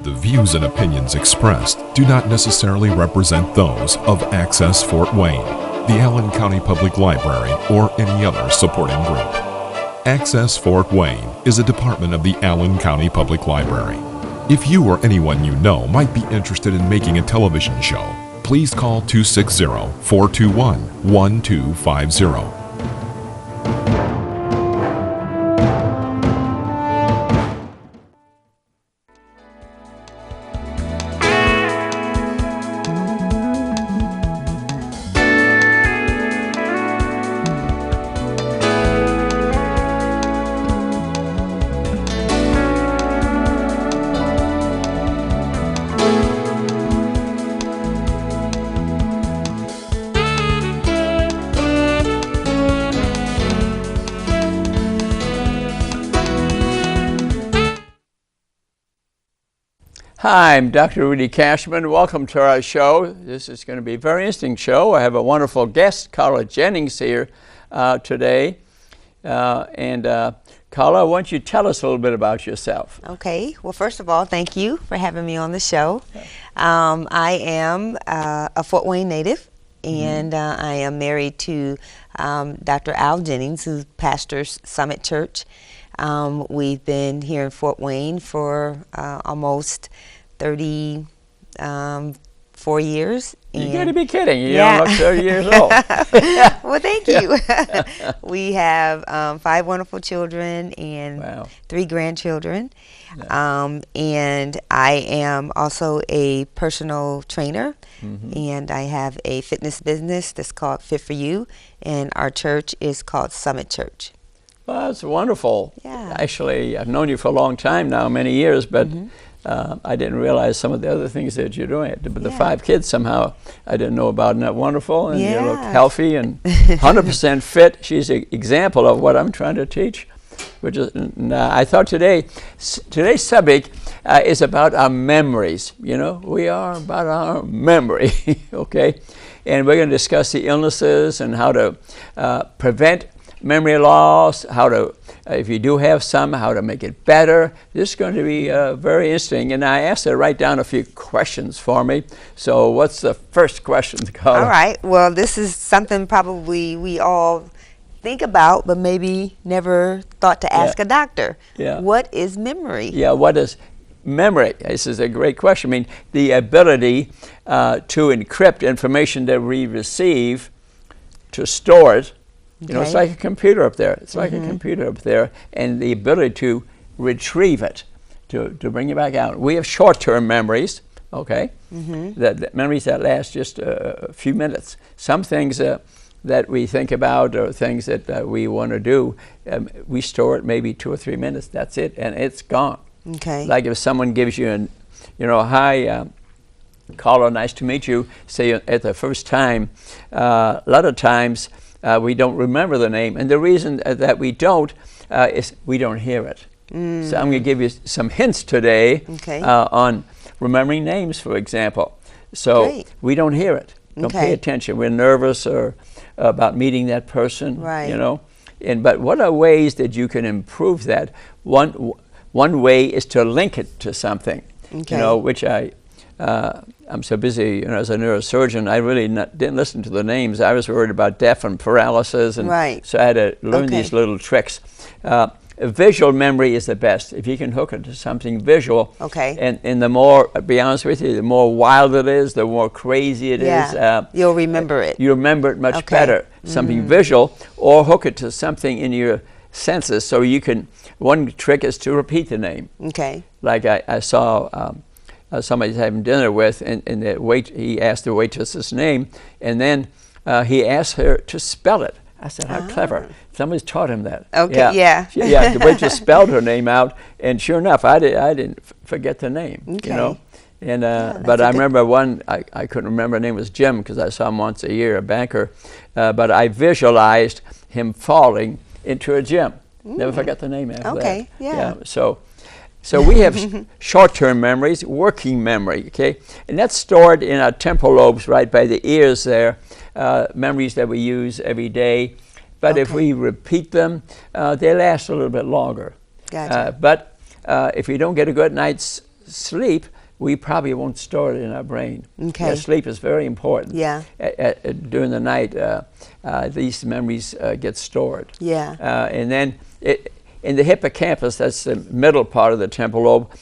The views and opinions expressed do not necessarily represent those of Access Fort Wayne, the Allen County Public Library, or any other supporting group. Access Fort Wayne is a department of the Allen County Public Library. If you or anyone you know might be interested in making a television show, please call 260-421-1250. Hi, I'm Dr. Rudy Kachmann. Welcome to our show. This is going to be a very interesting show. I have a wonderful guest, Carla Jennings, here today. Carla, why don't you tell us a little bit about yourself? Okay. Well, first of all, thank you for having me on the show. I am a Fort Wayne native, and I am married to Dr. Al Jennings, who pastors Summit Church. We've been here in Fort Wayne for almost 34 years. You got to be kidding. You don't look 30 years old. Well, thank you. We have 5 wonderful children and 3 grandchildren. Yeah. And I am also a personal trainer. And I have a fitness business that's called Fit for You. And our church is called Summit Church. Well, that's wonderful. Yeah. Actually, I've known you for a long time now, many years, but I didn't realize some of the other things that you're doing. But the 5 kids somehow I didn't know about. Isn't that wonderful? And you look healthy and 100% fit. She's an example of what I'm trying to teach. Which is, I thought today's subject is about our memories. You know, we are about our memory, okay? And we're going to discuss the illnesses and how to prevent memory loss, how to, if you do have some, how to make it better. This is going to be very interesting. And I asked her to write down a few questions for me. So what's the first question, Carla? All right. Well, this is something probably we all think about, but maybe never thought to ask a doctor. Yeah. What is memory? Yeah, what is memory? This is a great question. I mean, the ability to encrypt information that we receive, to store it. You know, it's like a computer up there. It's like a computer up there, and the ability to retrieve it, to bring it back out. We have short-term memories, okay? That memories that last just a few minutes. Some things that we think about or things that we want to do, we store it maybe 2 or 3 minutes. That's it, and it's gone. Okay. Like if someone gives you hi, Carla, nice to meet you, say at the first time, a lot of times, we don't remember the name, and the reason that we don't is we don't hear it. So I'm going to give you some hints today on remembering names, for example. So we don't hear it. Don't pay attention. We're nervous or about meeting that person. Right. You know, but what are ways that you can improve that? One way is to link it to something. Okay. You know, which I'm so busy, as a neurosurgeon, I really didn't listen to the names. I was worried about deaf and paralysis, and so I had to learn these little tricks. Visual memory is the best. If you can hook it to something visual, and the more, I'll be honest with you, the more wild it is, the more crazy it is. You'll remember it. You remember it much better. Something visual, or hook it to something in your senses so you can, one trick is to repeat the name. Okay. Like I saw somebody's having dinner with, and he asked the waitress's name, and then he asked her to spell it. I said, how clever. Somebody's taught him that. Okay, yeah. The waitress spelled her name out, and sure enough, I didn't forget the name, you know. And but I remember one, I couldn't remember, the name was Jim, because I saw him once a year, a banker, but I visualized him falling into a gym. Never forgot the name after that. Yeah. So we have short-term memories, working memory, okay? And that's stored in our temporal lobes right by the ears there, memories that we use every day. But if we repeat them, they last a little bit longer. Gotcha. But if you don't get a good night's sleep, we probably won't store it in our brain. Okay. Yeah, sleep is very important. Yeah. During the night, these memories get stored. Yeah. And then in the hippocampus, that's the middle part of the temporal lobe,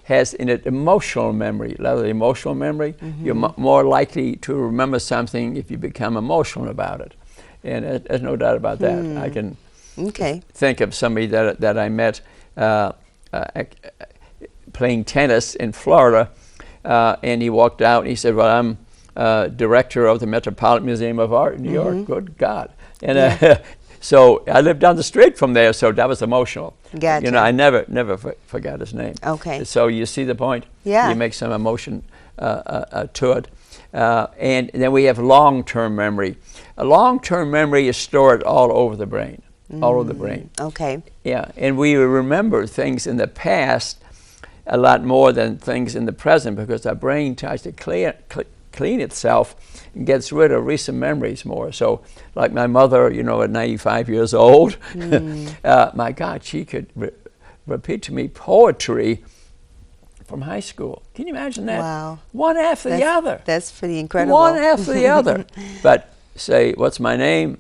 has in it emotional memory. A lot of the emotional memory, you're more likely to remember something if you become emotional about it. And there's no doubt about that. I can think of somebody that I met playing tennis in Florida, and he walked out and he said, well, I'm director of the Metropolitan Museum of Art in New York. Good God. And so I lived down the street from there, so that was emotional. Gotcha. You know, I never forgot his name. Okay. So you see the point? Yeah. You make some emotion to it. And then we have long-term memory. A long-term memory is stored all over the brain. All over the brain. Okay. Yeah, and we remember things in the past a lot more than things in the present because our brain tries to clean itself and gets rid of recent memories more. So, like my mother, you know, at 95 years old, my God, she could repeat to me poetry from high school. Can you imagine that? Wow. One after the other. That's pretty incredible. One after the other. But say, what's my name?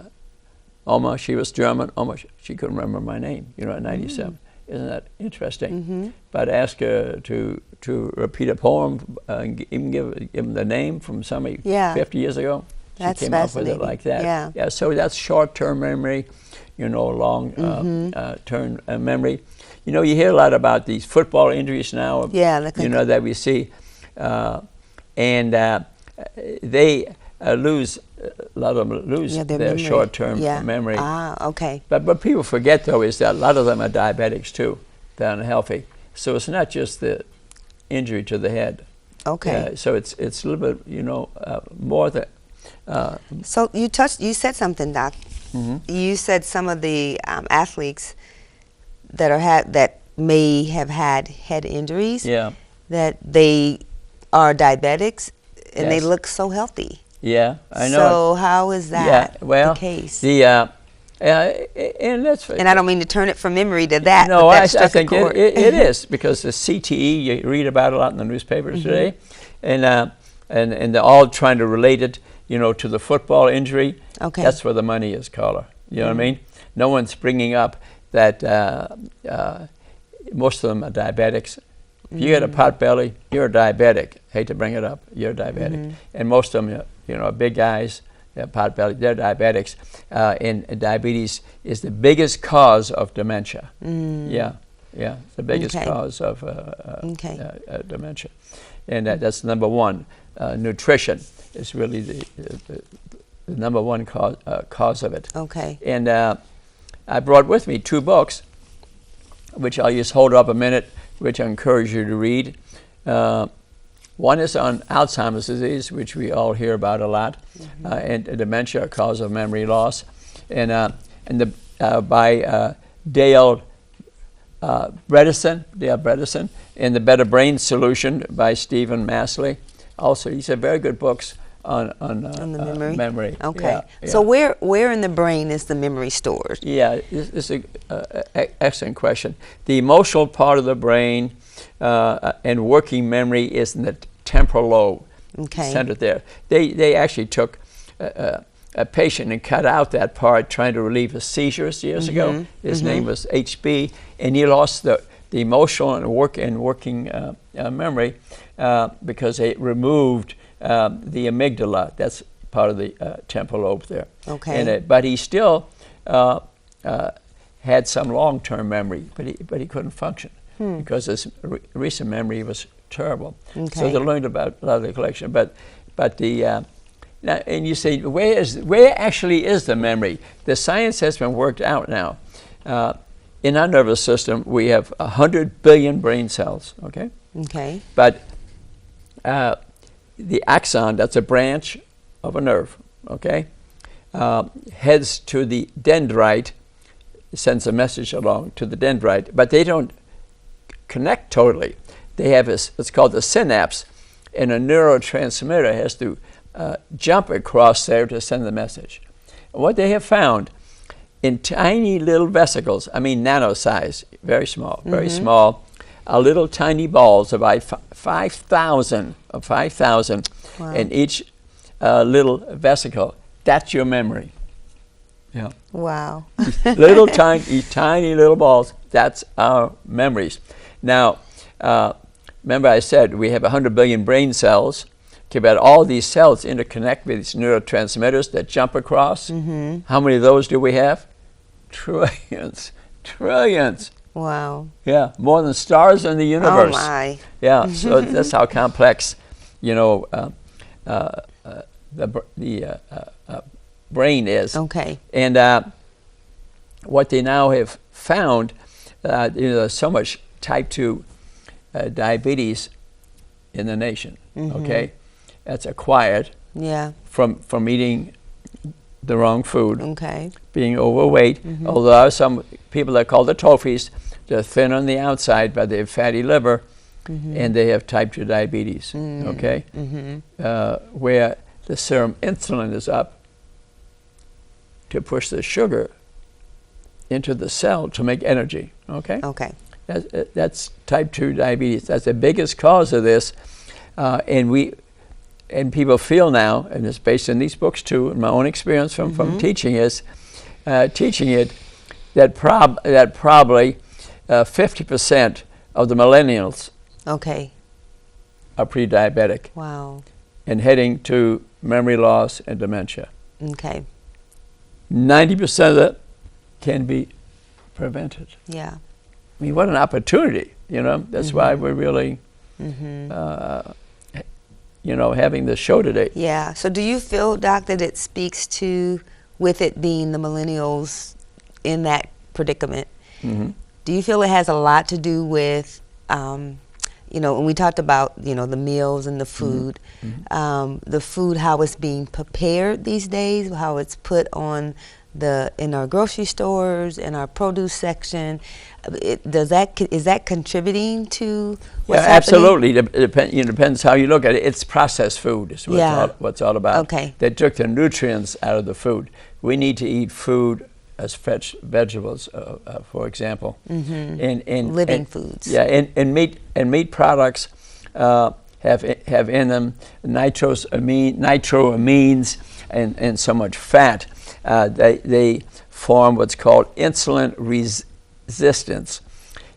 Oma, she was German. Oma, she couldn't remember my name, you know, at 97. Isn't that interesting? But ask her to repeat a poem, even give them the name from somebody 50 years ago. That's she came up with it like that. Yeah. So that's short-term memory, you know, long-term memory. You know, you hear a lot about these football injuries now. Yeah. You know, that we see, and they lose. A lot of them lose their short-term memory. Ah, okay. But what people forget, though, is that a lot of them are diabetics, too. They're unhealthy. So it's not just the injury to the head. Okay. So it's a little bit, you know, more than... So you said something, Doc. You said some of the athletes that may have had head injuries, that they are diabetics, and they look so healthy. Yeah, I know. So how is that the case? And that's... And I don't mean to turn it from memory to that. No, I think it is, because the CTE, you read about a lot in the newspapers today, and they're all trying to relate it, you know, to the football injury. Okay. That's where the money is, Carla. You know what I mean? No one's bringing up that most of them are diabetics. If you get a pot belly, you're a diabetic. Hate to bring it up, you're a diabetic. And most of them, you know, big guys, pot belly, they're diabetics. And diabetes is the biggest cause of dementia. Yeah, the biggest cause of dementia. And that's number one. Nutrition is really the number one cause of it. Okay. And I brought with me 2 books, which I'll just hold up a minute, which I encourage you to read. One is on Alzheimer's disease, which we all hear about a lot, and dementia, cause of memory loss, and by Dale Bredesen, and The Better Brain Solution by Stephen Masley. Also, these are very good books on the memory. Okay. Yeah. So where in the brain is the memory stored? Yeah, this is an excellent question. The emotional part of the brain and working memory is in the temporal lobe, centered there. They actually took a patient and cut out that part trying to relieve his seizures years ago. His name was HB, and he lost the emotional and working memory because they removed the amygdala. That's part of the temporal lobe there. Okay. But he still had some long-term memory, but he couldn't function because his recent memory was terrible. So they learned about a lot of the collection. But the now, and you say, where actually is the memory? The science has been worked out now. In our nervous system, we have 100 billion brain cells. Okay. But the axon, that's a branch of a nerve, heads to the dendrite, sends a message along to the dendrite, but they don't connect totally. They have it's called the synapse, and a neurotransmitter has to jump across there to send the message. And what they have found, in tiny little vesicles, I mean nano size, very small, little tiny balls, about 5,000 Wow. in each little vesicle. That's your memory. Yeah. Wow. Little tiny little balls. That's our memories. Now, remember I said we have 100 billion brain cells. Okay, but all these cells interconnect with these neurotransmitters that jump across. How many of those do we have? Trillions. Trillions. Wow. Yeah, more than stars in the universe. Oh my. Yeah, so that's how complex, you know, the brain is. Okay. And what they now have found, you know, there's so much type 2 diabetes in the nation. Okay, that's acquired. Yeah. From eating the wrong food. Okay. Being overweight. Although there are some people that call the trophies. They're thin on the outside, but they have fatty liver, and they have type 2 diabetes. Okay, where the serum insulin is up to push the sugar into the cell to make energy. Okay. Okay. That's type 2 diabetes. That's the biggest cause of this, and people feel now, and it's based in these books too, and my own experience from teaching it, that probably 50% of the millennials are pre-diabetic. Wow. And heading to memory loss and dementia. Okay. 90% of that can be prevented. Yeah. I mean, what an opportunity, you know. That's why we're really, you know, having this show today. Yeah. So do you feel, Doc, that it speaks to, with it being the millennials in that predicament, do you feel it has a lot to do with, you know, when we talked about, you know, the meals and the food, how it's being prepared these days, how it's put on in our grocery stores, in our produce section, is that contributing to what's happening? Absolutely. It depends how you look at it. It's processed food is what it's all about. Okay. They took the nutrients out of the food. We need to eat food as fresh vegetables, for example, and living foods. Yeah, and meat products have in them nitroamines and so much fat. They form what's called insulin resistance,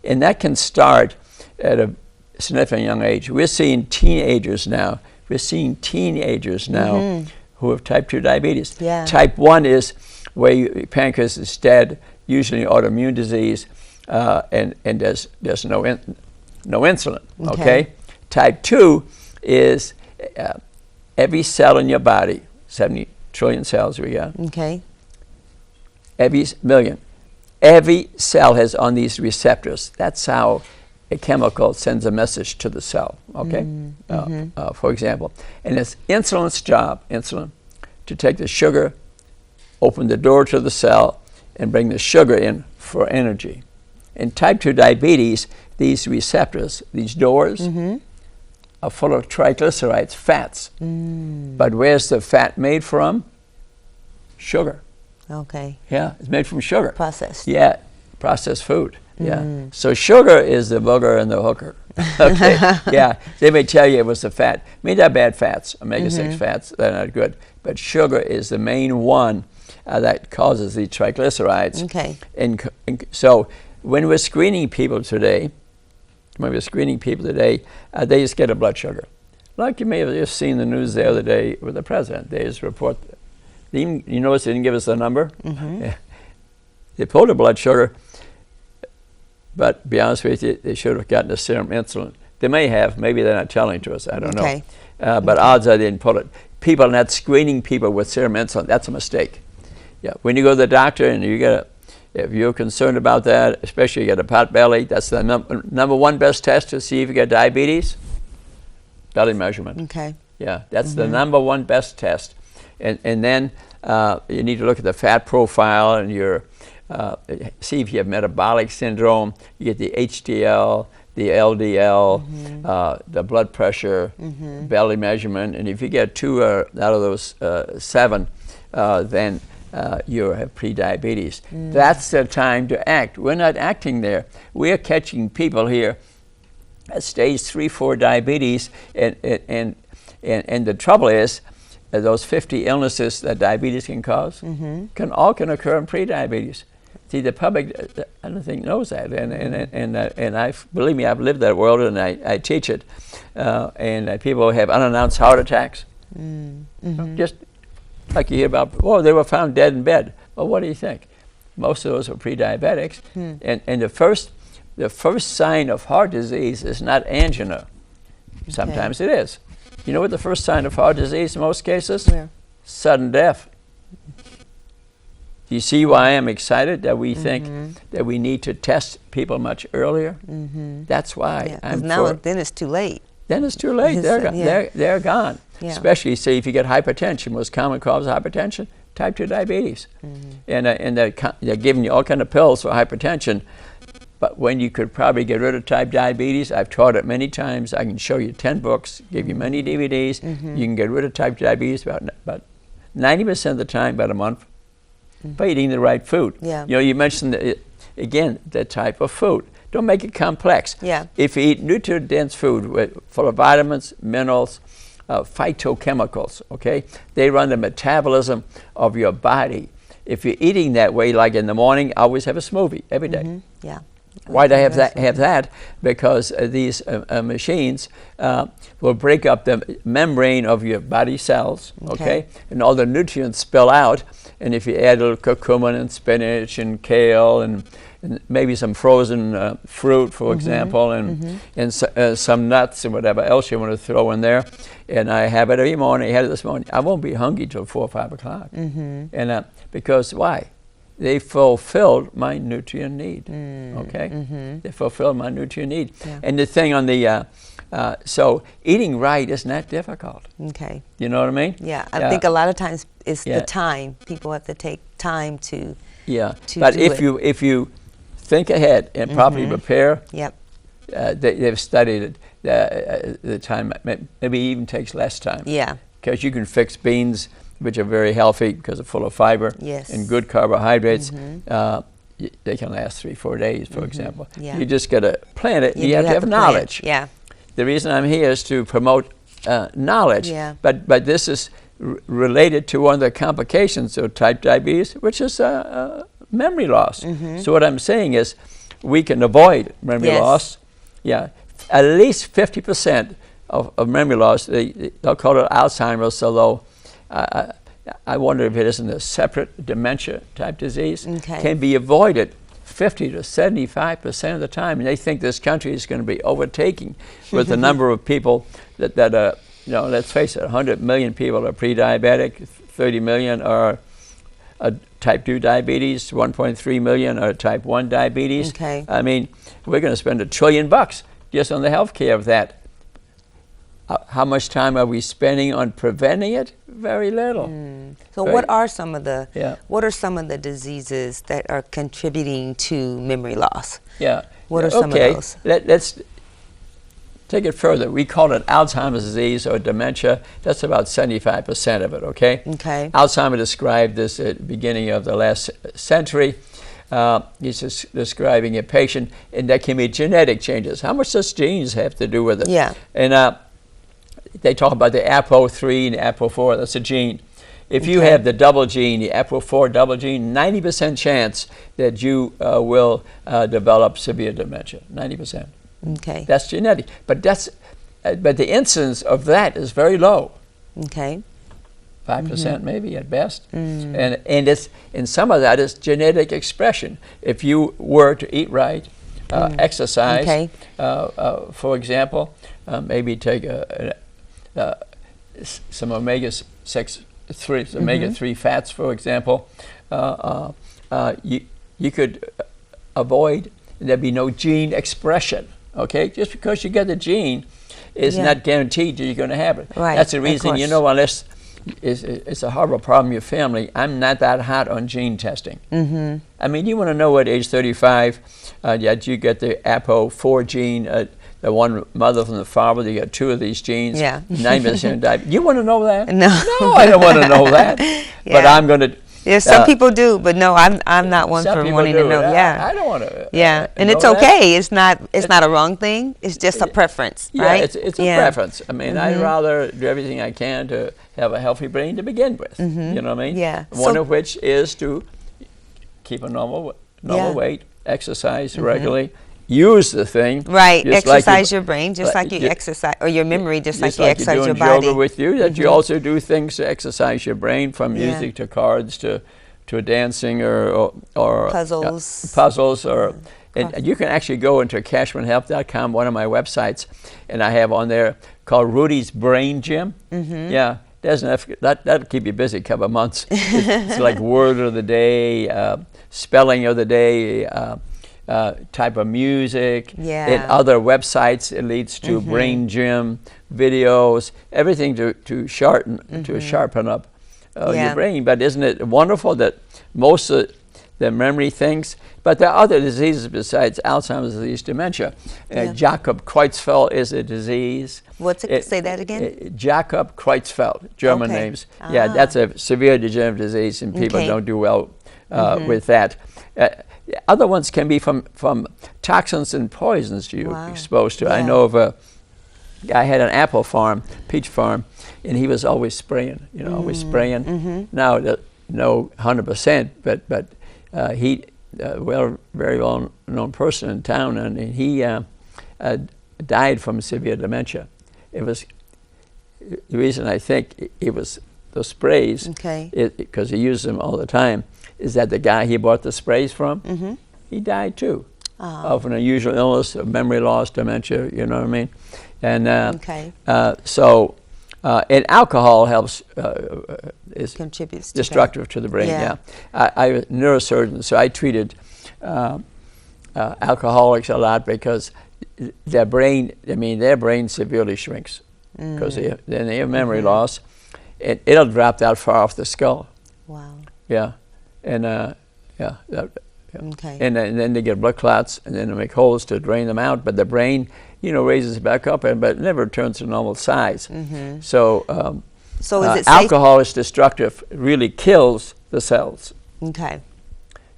and that can start at a significant young age. We're seeing teenagers now. Who have type 2 diabetes. Yeah. Type 1 is where your pancreas is dead, usually autoimmune disease, and there's no insulin. Okay. Type 2 is every cell in your body, 70 trillion cells we got. Okay. Every million. Every cell has on these receptors. That's how a chemical sends a message to the cell. Okay. For example, and it's insulin's job, to take the sugar, open the door to the cell, and bring the sugar in for energy. In type 2 diabetes, these receptors, these doors, are full of triglycerides, fats. But where's the fat made from? Sugar. Okay. Yeah, it's made from sugar. Processed. Yeah, processed food. Yeah. So sugar is the booger and the hooker. Okay. Yeah. They may tell you it was the fat. I mean, they're bad fats, omega-6 fats. They're not good. But sugar is the main one that causes the triglycerides. Okay. And so when we're screening people today, they just get a blood sugar. Like you may have just seen the news the other day with the president. They just report. You notice they didn't give us the number? Yeah. They pulled a blood sugar. But to be honest with you, they should have gotten the serum insulin. They may have. Maybe they're not telling to us. I don't know. But odds are they didn't pull it. People are not screening people with serum insulin. That's a mistake. Yeah. When you go to the doctor and if you're concerned about that, especially you get a pot belly, that's the number one best test to see if you get diabetes. Belly measurement. Okay. Yeah. That's the number one best test. And then you need to look at the fat profile and see if you have metabolic syndrome. You get the HDL, the LDL, the blood pressure, belly measurement, and if you get 2 out of those 7, then you have pre-diabetes. That's the time to act. We're not acting there. We're catching people here stage 3, 4 diabetes, and the trouble is those 50 illnesses that diabetes can cause can occur in pre-diabetes. See, the public, I don't think knows that, and I believe me, I've lived that world, and I teach it, and people have unannounced heart attacks, just like you hear about. Oh, they were found dead in bed. Well, what do you think? Most of those are pre-diabetics, and the first sign of heart disease is not angina. Sometimes it is. You know what the first sign of heart disease in most cases? Yeah. Sudden death. Do you see why I'm excited that we think that we need to test people much earlier? That's why. Because now then it's too late. Then it's too late. They're gone. Yeah. Especially, say, if you get hypertension. Most common cause of hypertension, type 2 diabetes. And they're giving you all kind of pills for hypertension. But when you could probably get rid of type diabetes, I've taught it many times. I can show you 10 books, give you many DVDs. You can get rid of type diabetes about 90% of the time, about a month, by eating the right food. Yeah. You know, you mentioned, again, the type of food. Don't make it complex. Yeah. If you eat nutrient-dense food full of vitamins, minerals, phytochemicals, okay, they run the metabolism of your body. If you're eating that way, like in the morning, I always have a smoothie every day. Yeah. Why do I have that? Because these machines will break up the membrane of your body cells, okay? And all the nutrients spill out. And if you add a little curcumin and spinach and kale and maybe some frozen fruit, for example, and some nuts and whatever else you want to throw in there, and I have it every morning. I had it this morning. I won't be hungry till 4 or 5 o'clock. And because why? They fulfilled my nutrient need. Okay, they fulfilled my nutrient need. Yeah. And the thing on the so eating right is not difficult. Okay, you know what I mean? Yeah, I think a lot of times it's the time. People have to take time to. Yeah, but if you think ahead and properly prepare, they've studied it. The time maybe even takes less time. Yeah, because you can fix beans, which are very healthy because they're full of fiber and good carbohydrates. They can last 3-4 days, for example. Yeah. You just got to plant it. You have to have knowledge. Yeah. The reason I'm here is to promote knowledge. Yeah. But this is related to one of the complications of type diabetes, which is memory loss. So what I'm saying is we can avoid memory loss. Yeah. At least 50% of memory loss, they'll call it Alzheimer's, although I wonder if it isn't a separate dementia type disease, can be avoided 50 to 75% of the time. And they think this country is going to be overtaking with the number of people that you know, let's face it, 100 million people are pre-diabetic, 30 million are type 2 diabetes, 1.3 million are type 1 diabetes. I mean, we're going to spend $1 trillion just on the health care of that. How much time are we spending on preventing it? Very little. So what are some of the diseases that are contributing to memory loss? Yeah. What are some of those? Let's take it further. We call it Alzheimer's disease or dementia. That's about 75% of it, okay? Okay. Alzheimer described this at the beginning of the last century. He's just describing a patient, and there can be genetic changes. How much does genes have to do with it? Yeah. And they talk about the APO3 and the APO4. That's a gene. If you have the double gene, the APO4 double gene, 90% chance that you will develop severe dementia. 90%. Okay. That's genetic, but the incidence of that is very low. Okay. 5% maybe at best, and some of that is genetic expression. If you were to eat right, exercise, for example, maybe take some omega-3 fats, for example, you could avoid, there'd be no gene expression, okay? Just because you get the gene is not guaranteed that you're going to have it. Right. That's the reason, you know, unless it's a horrible problem in your family, I'm not that hot on gene testing. I mean, you want to know at age 35 that you get the APO4 gene, the one mother from the father, you got 2 of these genes, 90% diabetes. You want to know that? No. No, I don't want to know that. But I'm going to, Yeah, some people do, but no, I'm not one for wanting to know. Yeah, I don't want to. Yeah, and it's okay. It's not a wrong thing. It's just a preference, right? Yeah, it's a preference. I mean, I'd rather do everything I can to have a healthy brain to begin with. You know what I mean? Yeah. One of which is to keep a normal weight, exercise regularly. Use the thing. Right, exercise your brain just like you exercise, or your memory just like you exercise your body. Yoga with you, that you also do things to exercise your brain, from music to cards to dancing or puzzles. And you can actually go into KachmannHealth.com, one of my websites, and I have on there called Rudy's Brain Gym. Yeah, that'll keep you busy a couple of months. It's like word of the day, spelling of the day, type of music, and other websites. It leads to brain gym videos, everything to sharpen up your brain. But isn't it wonderful that most of the memory things, but there are other diseases besides Alzheimer's disease, dementia. Jakob Creutzfeldt is a disease. What's it? Say that again. Jakob Creutzfeldt, German names. Yeah, that's a severe degenerative disease, and people don't do well with that. Other ones can be from toxins and poisons you're exposed to. I know of a guy had an apple farm, peach farm, and he was always spraying, always spraying. Now, no 100%, but he, very well-known person in town, and he died from severe dementia. It was, the reason I think it was those sprays, because he used them all the time, is that the guy he bought the sprays from, he died too of an unusual illness, of memory loss, dementia, you know what I mean? And and alcohol helps, contributes destructive to the brain, I was a neurosurgeon, so I treated alcoholics a lot because their brain severely shrinks because then they have memory loss. It'll drop that far off the skull. Wow. Yeah. And and then they get blood clots, and then they make holes to drain them out. But the brain, raises back up, but it never returns to normal size. So, is it alcohol is destructive. It really kills the cells. Okay.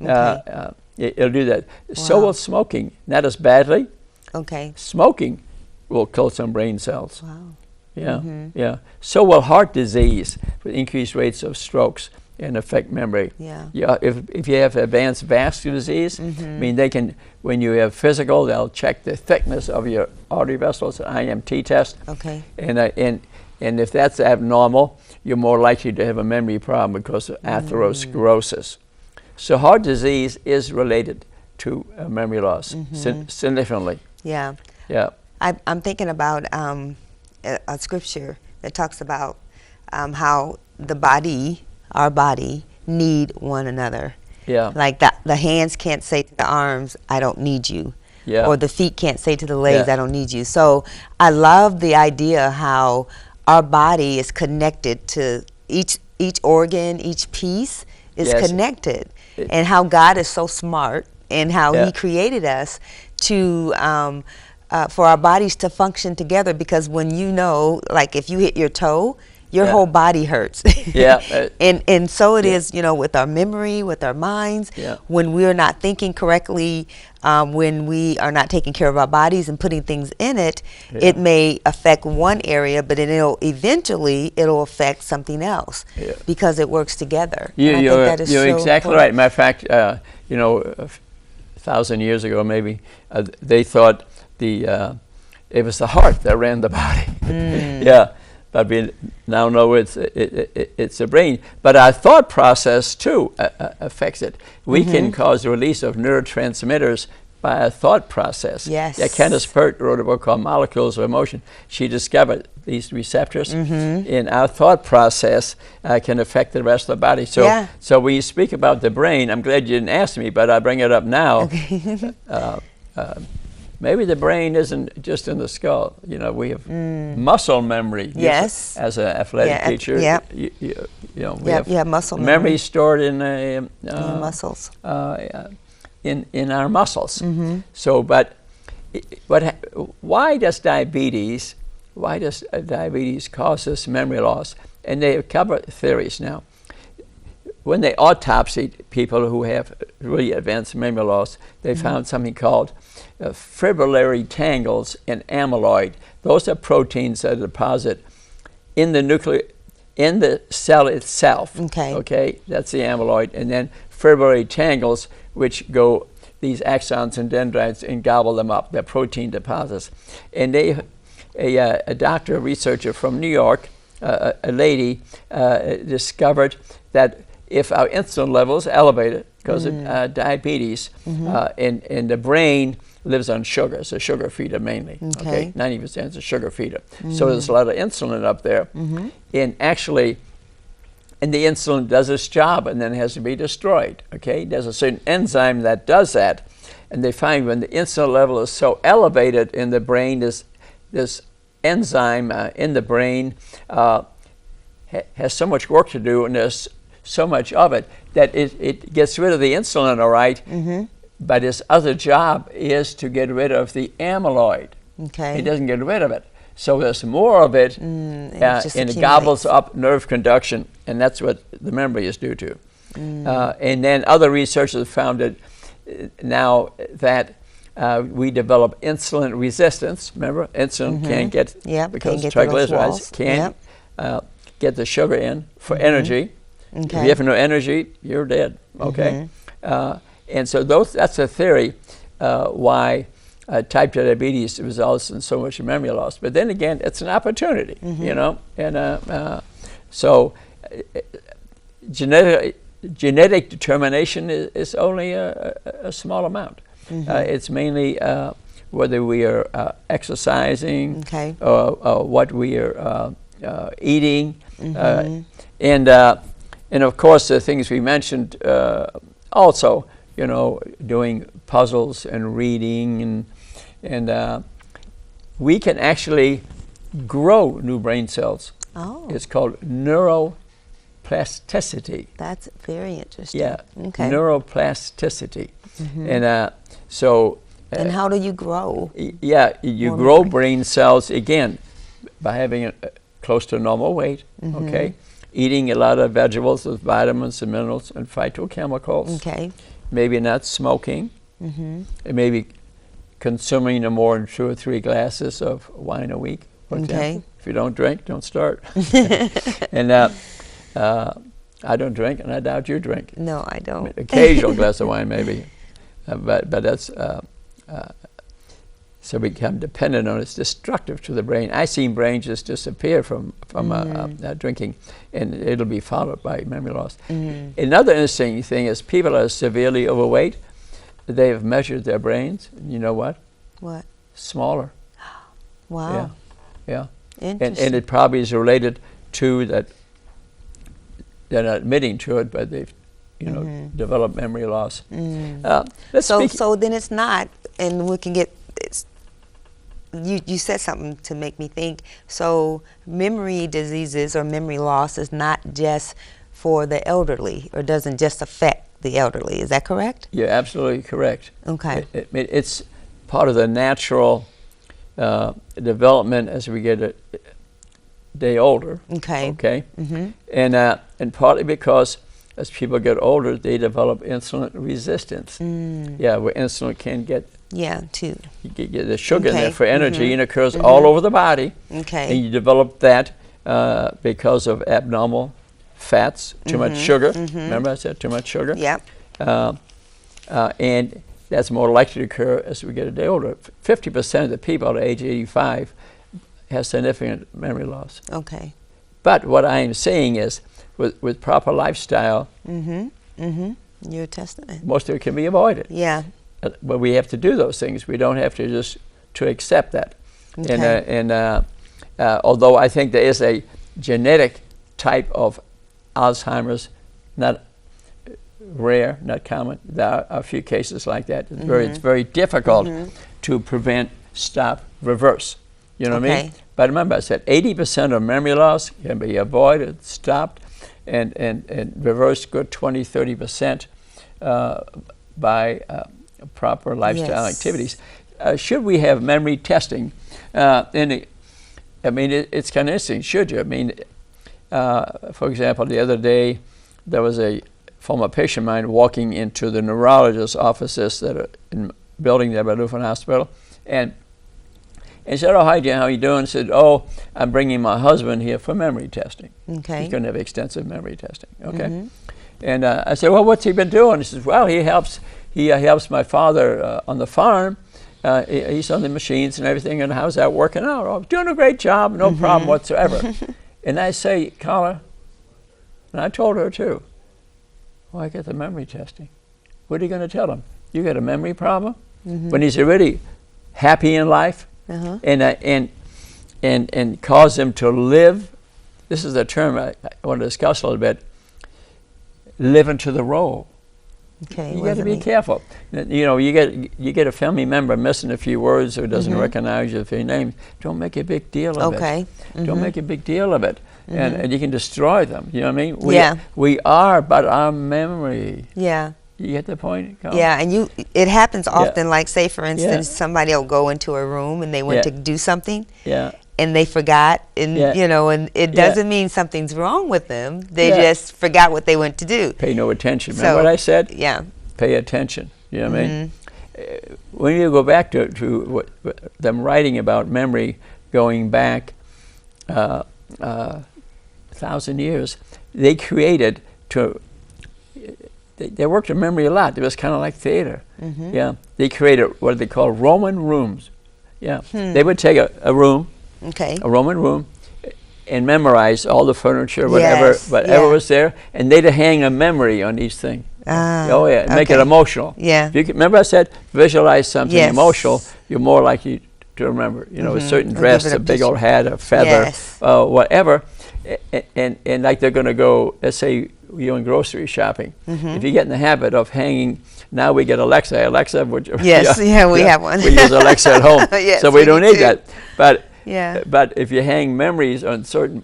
It'll do that. So will smoking, not as badly. Okay. Smoking will kill some brain cells. Wow. Yeah. So will heart disease, with increased rates of strokes and affect memory. If you have advanced vascular disease, I mean, they can, when you have physical, they'll check the thickness of your artery vessels, an IMT test. Okay. And if that's abnormal, you're more likely to have a memory problem because of atherosclerosis. So heart disease is related to memory loss significantly. Yeah. I'm thinking about a scripture that talks about how our body need one another. Yeah. Like the hands can't say to the arms, I don't need you. Yeah. Or the feet can't say to the legs, I don't need you. So I love the idea how our body is connected to each organ, each piece is connected. And how God is so smart, and how He created us to for our bodies to function together, because when like if you hit your toe, your whole body hurts. And so it is, with our memory, with our minds, when we're not thinking correctly, when we are not taking care of our bodies and putting things in it, it may affect one area, but it'll eventually affect something else because it works together. You're exactly right. Matter of fact, 1,000 years ago maybe, they thought it was the heart that ran the body. But we now know it's the brain. But our thought process too affects it. We can cause the release of neurotransmitters by a thought process. Yes. Candace Pert wrote a book called Molecules of Emotion. She discovered these receptors in our thought process can affect the rest of the body. So when you speak about the brain, I'm glad you didn't ask me, but I bring it up now. Maybe the brain isn't just in the skull. We have muscle memory. Yes. As an athletic teacher, we have muscle memory stored in muscles. In our muscles. So, but why does diabetes cause this memory loss? And they cover theories now. when they autopsied people who have really advanced memory loss, they found something called fibrillary tangles in amyloid. Those are proteins that deposit in the cell itself. Okay, that's the amyloid, and then fibrillary tangles, which go these axons and dendrites and gobble them up. They're protein deposits, and a doctor, a researcher from New York, a lady, discovered that if our insulin levels elevated because of diabetes, and the brain lives on sugar. It's a sugar feeder mainly. Okay, 90% is a sugar feeder. So there's a lot of insulin up there, and actually, and the insulin does its job and then has to be destroyed. Okay, there's a certain enzyme that does that, and they find when the insulin level is so elevated in the brain, this enzyme in the brain has so much work to do, and there's so much of it that it gets rid of the insulin, all right, but its other job is to get rid of the amyloid. It doesn't get rid of it. So there's more of it, and it gobbles up nerve conduction, and that's what the memory is due to. And then other researchers found that now that we develop insulin resistance. Remember, insulin can't get, because triglycerides can't get the sugar in for energy. If you have no energy, you're dead. Okay, and so that's a theory why type 2 diabetes results in so much memory loss. But then again, it's an opportunity, you know, and so genetic determination is only a small amount. It's mainly whether we are exercising, or what we are eating, and of course the things we mentioned also, you know, doing puzzles and reading, and we can actually grow new brain cells. It's called neuroplasticity. That's very interesting. Yeah, neuroplasticity. And so... and how do you grow? Yeah, you grow brain cells, again, by having a close to normal weight, okay? Eating a lot of vegetables with vitamins and minerals and phytochemicals. Maybe not smoking. And maybe consuming no more than 2 or 3 glasses of wine a week, for example. If you don't drink, don't start. And I don't drink, and I doubt you drink. No, I don't. Occasional glass of wine, maybe. But that's... so we become dependent on it. It's destructive to the brain. I've seen brains just disappear from drinking, and it'll be followed by memory loss. Another interesting thing is people are severely overweight. They have measured their brains. You know what? What? Smaller. Wow. Yeah. Interesting. And it probably is related to that. They're not admitting to it, but they've, you know, developed memory loss. So then it's not, and we can get. You said something to make me think. So memory diseases or memory loss is not just for the elderly, or doesn't just affect the elderly. Is that correct? You're absolutely correct. Okay. It's part of the natural development as we get a day older. Okay. And partly because as people get older, they develop insulin resistance. Yeah, where insulin can get too. You get the sugar in there for energy, and it occurs all over the body. And you develop that because of abnormal fats, too much sugar. Remember I said too much sugar? And that's more likely to occur as we get a day older. 50% of the people at age 85 have significant memory loss. But what I am saying is, with proper lifestyle, You're a testament. most of it can be avoided. Yeah. But we have to do those things. We don't have to just to accept that. And although I think there is a genetic type of Alzheimer's, not rare, not common. There are a few cases like that. It's very difficult to prevent, stop, reverse. You know what I mean? But remember, I said 80% of memory loss can be avoided, stopped, and reversed good 20–30% by proper lifestyle activities. Should we have memory testing? I mean, it's kind of interesting. Should you? I mean, for example, the other day there was a former patient of mine walking into the neurologist's offices that are in building there by Lutheran Hospital, and said, "Oh, hi, Jan, how you doing?" Said, "Oh, I'm bringing my husband here for memory testing. Okay. He's going to have extensive memory testing." Okay. And I said, "Well, what's he been doing?" He says, "Well, he helps my father on the farm. He's on the machines and everything, and how's that working out?" "Oh, doing a great job, no problem whatsoever." And I say, "Carla," and I told her too, "Oh, I got the memory testing. What are you going to tell him? You got a memory problem?" When he's already happy in life, and cause him to live. This is a term I want to discuss a little bit. Live into the role. Okay. You got to be careful. You know, you get a family member missing a few words or doesn't recognize you for your name. Don't make a big deal of it. Don't make a big deal of it, and you can destroy them. You know what I mean? We are but our memory. Yeah. You get the point? Carl? Yeah, and it happens often. Like, say for instance, somebody will go into a room and they went to do something. And they forgot, and you know, and it doesn't mean something's wrong with them. They just forgot what they went to do. Pay no attention. Remember what I said? Yeah. Pay attention. You know what I mean? When you go back to what them writing about memory, going back 1,000 years, they created to. They worked on memory a lot. It was kind of like theater. Yeah. They created what they call Roman rooms. Yeah. They would take a room. A Roman room, and memorize all the furniture, whatever was there, and they'd hang a memory on each thing. Make it emotional. If you can, remember I said visualize something emotional, you're more likely to remember. You know, a certain dress, a big old hat, a feather, whatever, and like they're going to go. Let's say you're in grocery shopping. If you get in the habit of hanging. Now we get Alexa, would you? We have one. We use Alexa at home, so we don't need that. But but if you hang memories on certain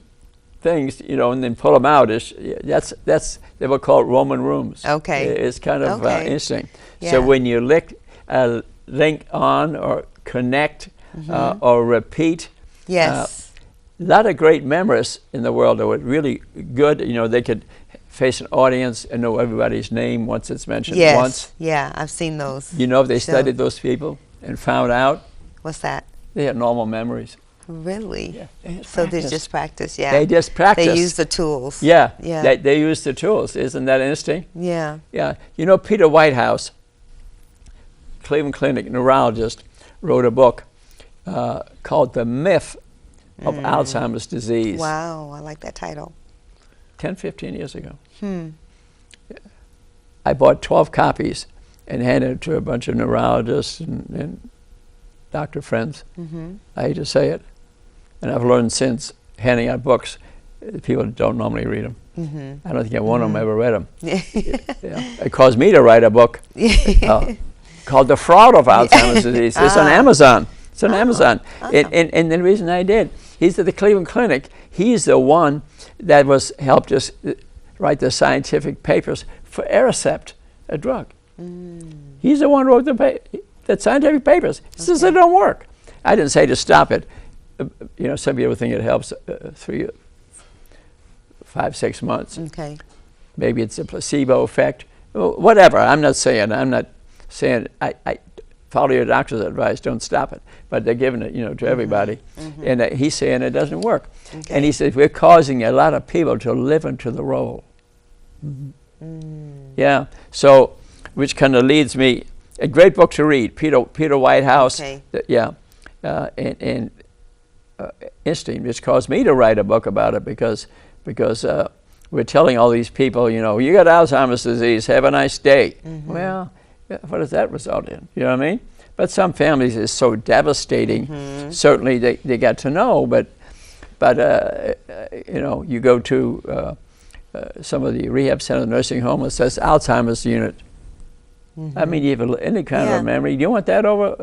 things, you know, and then pull them out, that's they were called Roman rooms. It's kind of interesting. So when you link on or connect or repeat, a lot of great memories in the world that were really good. You know, they could face an audience and know everybody's name once it's mentioned once. Yeah, I've seen those. You know, they studied those people and found out. What's that? They had normal memories. Really? Yeah. So they just practice, They just practice. They use the tools. They use the tools. Isn't that interesting? Yeah. You know, Peter Whitehouse, Cleveland Clinic neurologist, wrote a book called The Myth of Alzheimer's Disease. Wow, I like that title. 10, 15 years ago. I bought 12 copies and handed it to a bunch of neurologists and doctor friends. I hate to say it. And I've learned since, handing out books, people don't normally read them. I don't think one of them ever read them. It caused me to write a book called The Fraud of Alzheimer's Disease. It's on Amazon. It's on Amazon. And the reason I did, he's at the Cleveland Clinic. He's the one that helped us write the scientific papers for Aricept, a drug. He's the one who wrote the scientific papers. He says it don't work. I didn't say to stop it. You know, some people think it helps 3, 5, 6 months. Maybe it's a placebo effect. Whatever. I'm not saying I follow your doctor's advice. Don't stop it. But they're giving it, you know, to everybody. And he's saying it doesn't work. And he says we're causing a lot of people to live into the role. Yeah. So, which kind of leads me, a great book to read. Peter Whitehouse. Interesting. It's caused me to write a book about it because we're telling all these people, you know, you got Alzheimer's disease. Have a nice day. Well, what does that result in? You know what I mean? But some families is so devastating. Certainly they got to know, but you know, you go to some of the rehab center, nursing home, it says Alzheimer's unit. I mean, you have any kind of memory. Do you want that up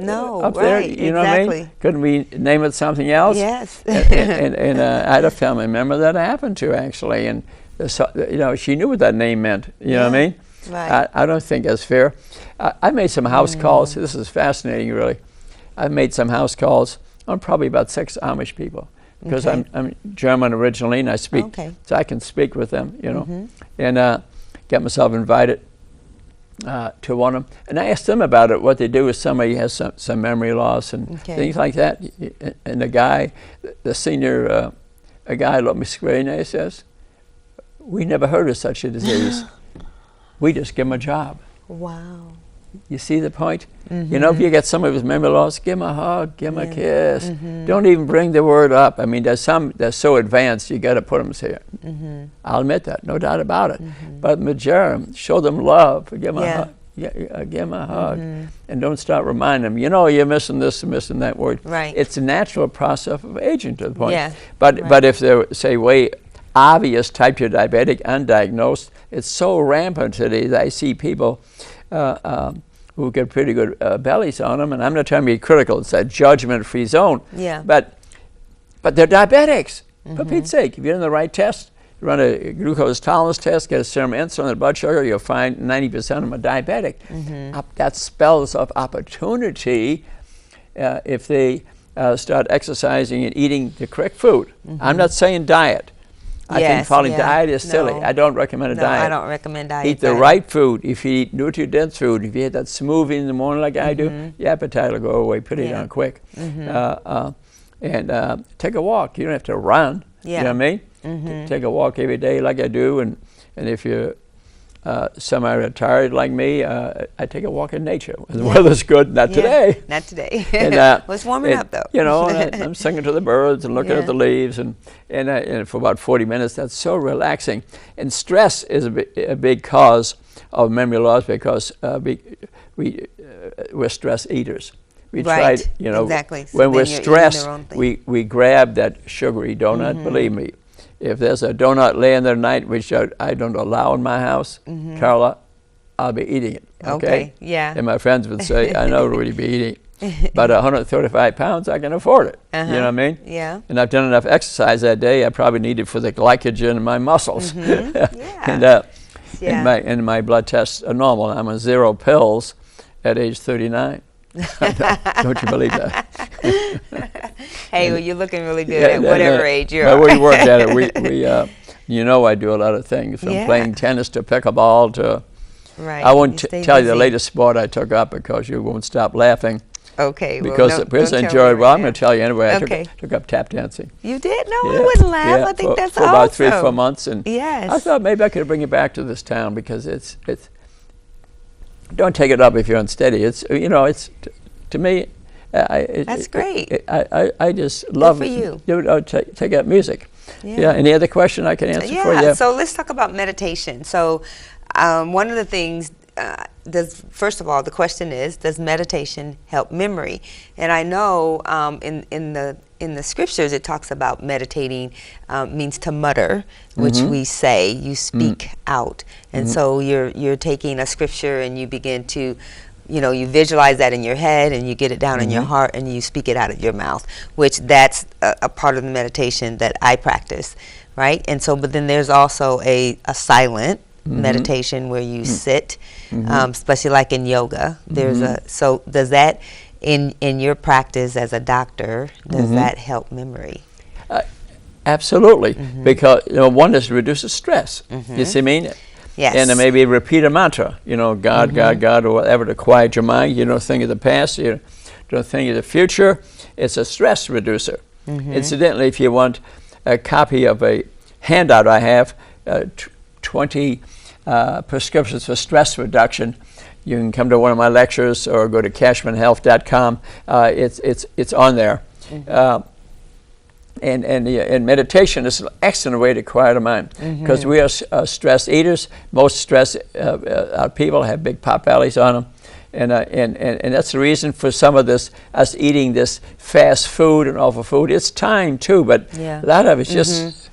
there? You know what I mean? Couldn't we name it something else? Yes. and I had a family member that happened to, actually, and you know, she knew what that name meant. You know what I mean? Right. I don't think that's fair. I made some house calls. This is fascinating, really. I made some house calls on probably about 6 Amish people because I'm German originally, and I speak, so I can speak with them, you know. And got myself invited to one of them, and I asked them about it, what they do if somebody has some memory loss and things like that. And the guy, the senior, a guy looked me square in the eye and says, "We never heard of such a disease. We just give them a job." Wow. You see the point? You know, if you get somebody with memory loss, give them a hug, give them a kiss. Don't even bring the word up. I mean, there's some that's so advanced, you got to put them here. I'll admit that, no doubt about it. But majority, show them love, give them a hug. Give them a hug, and don't stop reminding them, you know, you're missing this and missing that word. Right. It's a natural process of aging to the point. Yeah. But if they're, say, way obvious type 2 diabetic, undiagnosed, it's so rampant today that I see people who get pretty good bellies on them, and I'm not trying to be critical. It's a judgment-free zone. Yeah. But they're diabetics. For Pete's sake, if you're in the right test, you run a glucose tolerance test, get a serum insulin and blood sugar, you'll find 90% of them are diabetic. That spells of opportunity if they start exercising and eating the correct food. I'm not saying diet. I think calling diet is silly. I don't recommend a diet. I don't recommend diet. Eat the right food. If you eat nutrient-dense food, if you eat that smoothie in the morning like I do, your appetite will go away pretty darn quick. And take a walk. You don't have to run. You know what I mean? Take a walk every day like I do. And if you're semi-retired like me, I take a walk in nature. The weather's good. Not today. Not today. And, well, it's warming up though. You know, and I'm singing to the birds and looking at the leaves, and for about 40 minutes, that's so relaxing. And stress is a big cause of memory loss because we're stress eaters. We try, you know, when we're stressed, we grab that sugary donut. Believe me, if there's a donut laying there tonight, which I don't allow in my house, Carla, I'll be eating it. Okay? Yeah. And my friends would say, I know we'll be eating it. But 135 pounds, I can afford it. You know what I mean? Yeah. And I've done enough exercise that day. I probably need it for the glycogen in my muscles. And my blood tests are normal. I'm on 0 pills at age 39. Don't you believe that? Hey, well, you're looking really good at whatever age you are. But we worked at it. We you know, I do a lot of things, from playing tennis to pickleball to. Right. I won't tell you the latest sport I took up because you won't stop laughing. Okay. Because the person enjoyed. Well, I'm going to tell you anyway. I took up tap dancing. You did? No, I wouldn't laugh. I think that's for awesome. about 3-4 months, and I thought maybe I could bring it back to this town because it's. Don't take it up if you're unsteady. It's, you know, it's to me. That's great. I just love for you. Take up music. Yeah. Any other question I can answer for you? Yeah. So let's talk about meditation. So one of the things. First of all, the question is, does meditation help memory? And I know in the scriptures it talks about meditating means to mutter, which we say, you speak out. And so you're taking a scripture and you begin to, you know, you visualize that in your head and you get it down in your heart and you speak it out of your mouth, which that's a part of the meditation that I practice, right? And so, but then there's also a silent meditation where you sit, especially like in yoga. There's so does that in your practice as a doctor, does that help memory? Absolutely, because you know, one is reduces stress. You see what I mean? Yes. And then maybe repeat a mantra, you know, God, God, God, or whatever, to quiet your mind. You don't think of the past, you don't think of the future. It's a stress reducer. Incidentally, if you want a copy of a handout I have, 20 prescriptions for stress reduction, you can come to one of my lectures or go to kachmannhealth.com. It's on there. And meditation is an excellent way to quiet a mind because we are stress eaters. Most stress people have big pot bellies on them, and that's the reason for some of this, us eating this fast food and awful food. It's time too, but a lot of it's just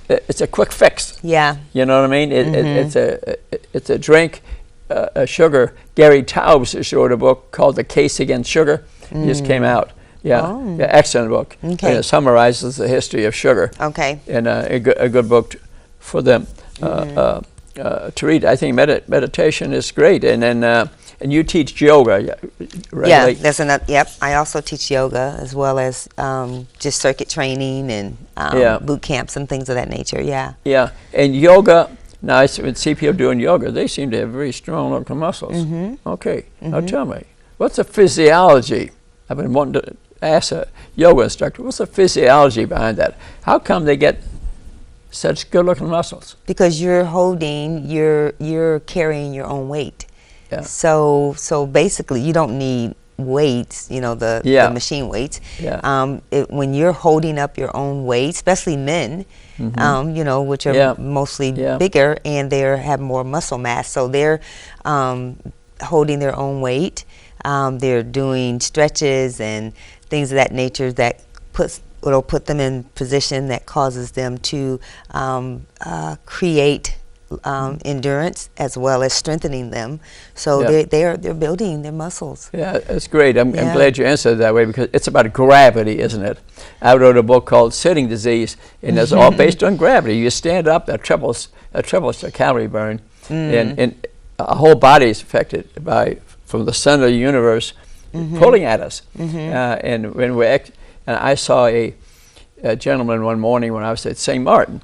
it's a quick fix. Yeah, you know what I mean. It's a drink, a sugar. Gary Taubes wrote a book called The Case Against Sugar. It just came out. Yeah, excellent book. And it summarizes the history of sugar. And a good book for them to read. I think meditation is great. And then and you teach yoga, right? Yeah, that's another. Yep, I also teach yoga as well as just circuit training and boot camps and things of that nature. Yeah. Yeah, and yoga Now, I see people doing yoga. They seem to have very strong local muscles. Okay, now tell me, what's the physiology? I've been wanting to ask a yoga instructor, what's the physiology behind that? How come they get such good-looking muscles? Because you're carrying your own weight. Yeah. So basically, you don't need weights, the machine weights. Yeah. When you're holding up your own weight, especially men, which are mostly bigger and they have more muscle mass, so they're holding their own weight. They're doing stretches and things of that nature that it'll put them in position that causes them to create endurance as well as strengthening them. So they're building their muscles. Yeah, that's great. I'm glad you answered it that way, because it's about gravity, isn't it? I wrote a book called Sitting Disease, and it's all based on gravity. You stand up, that triples the calorie burn, and our whole body is affected from the center of the universe pulling at us. And when I saw a gentleman one morning when I was at St. Martin,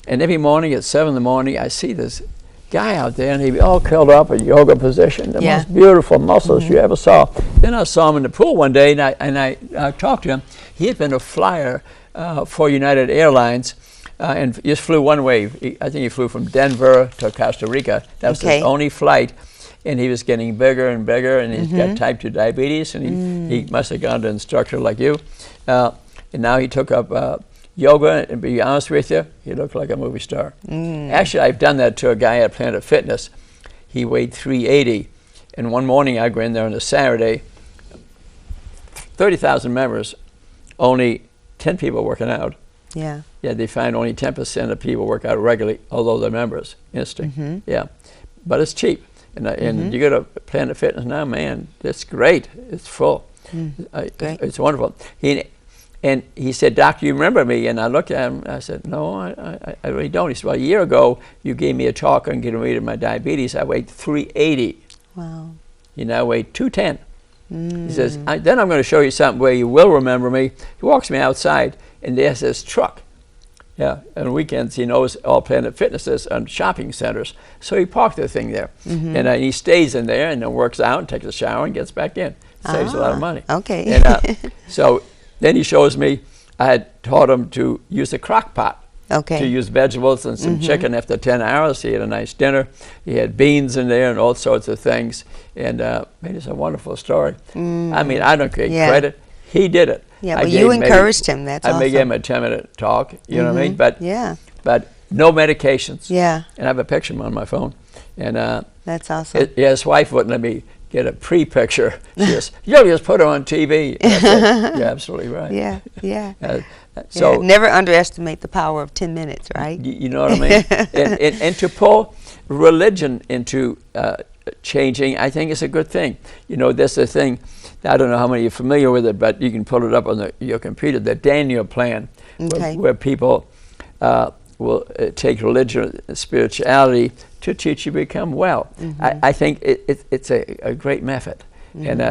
and every morning at 7 in the morning, I see this guy out there, and he'd be all curled up in yoga position, the most beautiful muscles you ever saw. Then I saw him in the pool one day, and I talked to him. He had been a flyer for United Airlines, and just flew one way. I think he flew from Denver to Costa Rica. That was his only flight. And he was getting bigger and bigger, and he's got type 2 diabetes, and he must have gone to an instructor like you. And now he took up yoga, and to be honest with you, he looked like a movie star. Actually, I've done that to a guy at Planet Fitness. He weighed 380, and one morning I go in there on a Saturday, 30,000 members, only 10 people working out. Yeah, they find only 10% of people work out regularly, although they're members. Interesting. But it's cheap. And you go to Planet Fitness now, man, it's great. It's full. It's wonderful. And he said, "Doctor, you remember me?" And I looked at him, and I said, "No, I really don't." He said, "Well, a year ago, you gave me a talk on getting rid of my diabetes. I weighed 380. Wow. You now weigh 210. He says, "Then I'm going to show you something where you will remember me." He walks me outside, and there's this truck. On weekends, he knows all Planet Fitnesses and shopping centers. So he parked the thing there. And he stays in there and then works out and takes a shower and gets back in. Saves a lot of money. Okay. And so then he shows me, I had taught him to use a crock pot. To use vegetables and some chicken after 10 hours. He had a nice dinner. He had beans in there and all sorts of things. And man, it's a wonderful story. I mean, I don't get credit. He did it. Yeah, well, you encouraged him. That's awesome. I may give him a 10-minute talk, you know what I mean? But no medications. Yeah. And I have a picture of him on my phone. And that's awesome. His wife wouldn't let me get a pre-picture. She says, "You'll just put it on TV." You're absolutely right. Yeah. So never underestimate the power of 10 minutes, right? You know what I mean? and to pull religion into changing, I think is a good thing. There's a thing, I don't know how many are familiar with it, but you can pull it up on your computer, the Daniel Plan, where people will take religion and spirituality to teach you to become well. I think it's a great method. And